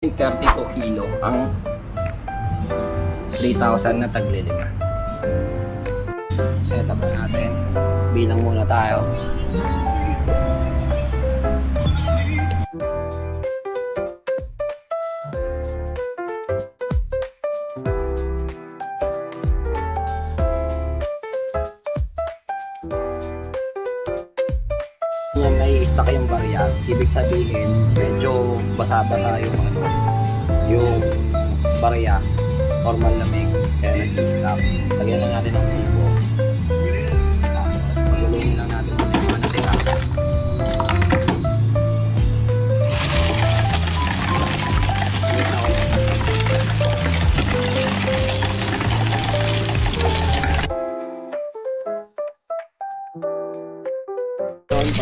32 kilo ang 3,000 na taglilima. Set up na natin. Bilang muna tayo. Yan, may stock yung barya. Ibig sabihin, medyo basa-basa yung barya. Normal lamig. Kaya nag-stock. Lagyan lang natin ng tipo. Tapos, pagulungin lang natin yung mga natira.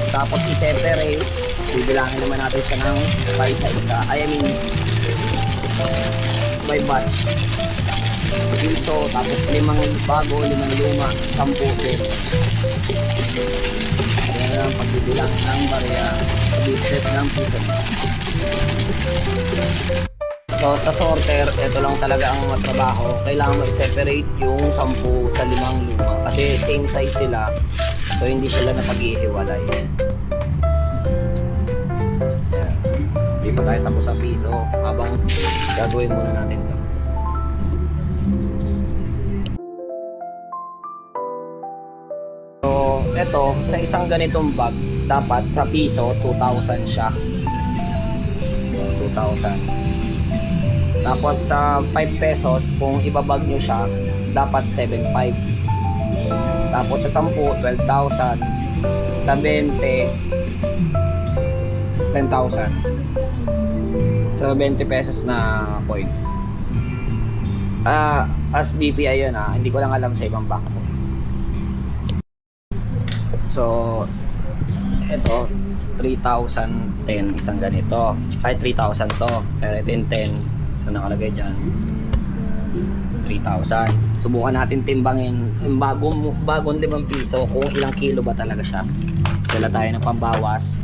Tapos i-separate, bibilangin naman natin siya ng 5 sa isa. I mean, by batch. Piso, tapos 5 bago, 5 luma, 10 din. Ayan lang, pagbibilang ng barya, pag-set ng piso. So, sa sorter, ito lang talaga ang matrabaho. Kailangan mo i-separate yung 10 sa 5 luma. Kasi same size sila. So, hindi sila napag-ihiwalay. Ayan. Hindi pa tayo tapos sa piso habang gagawin muna natin ito. So, ito, sa isang ganitong bag, dapat sa piso, 2,000 siya. So, 2,000. Tapos sa 5 pesos, kung ibabag nyo siya, dapat 7,500. Tapos sa 10, 12,000. Sa 20, 10,000. Sa 20 pesos na points. As BPI yun hindi ko lang alam sa ibang bangko. So, ito, 3,010 isang ganito. Ay, 3,000 to. Pero ito yung 10. So, nakalagay dyan. 3,000. Subukan natin timbangin yung bagong 5 piso kung ilang kilo ba talaga siya. Dala tayo ng pambawas.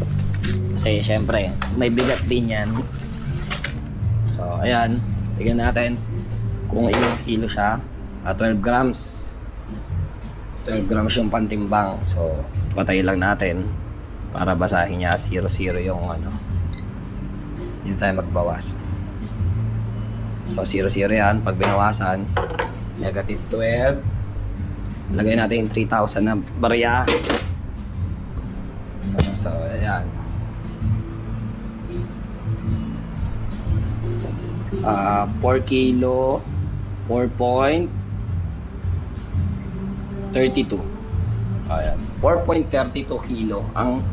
Kasi syempre, may bigat din yan. So, ayan. Tignan natin kung ilang kilo siya. 12 grams. 12 grams yung pantimbang. So, patay lang natin para basahin niya 0-0 yung hindi tayo magbawas. So, 0-0 yan. Pag binawasan, negative 12. Lagay natin yung 3,000 na barya. So, ayan. 4 kilo, 4.32. Ayan. 4.32 kilo ang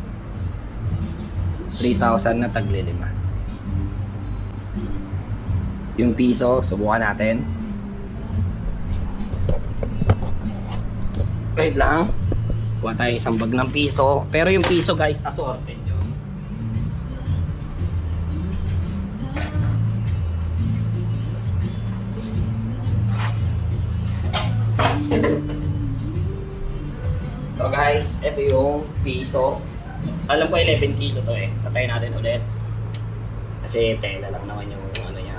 3,000 na taglilima. Yung piso, subukan natin. Wait lang. Kuha tayo isang bag ng piso. Pero yung piso guys, assorted yun. So guys, ito yung piso. Alam ko 11 kilo to Tatay natin ulit. Kasi tela lang naman yung niya.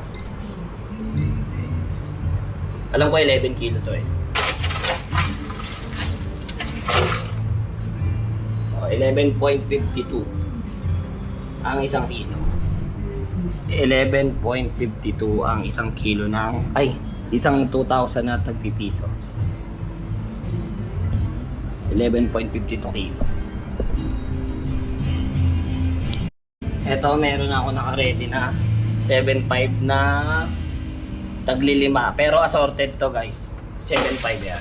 Alam ko 11 kilo to 11.52 ang isang kilo. 11.52 ang isang kilo ng isang 2,000 na tagpipiso. 11.52 kilo. Eto, meron ako naka-ready na 7.5 na taglilima. Pero assorted to guys. 7.5 yan.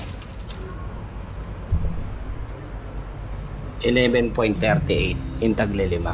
11.38 in taglilima.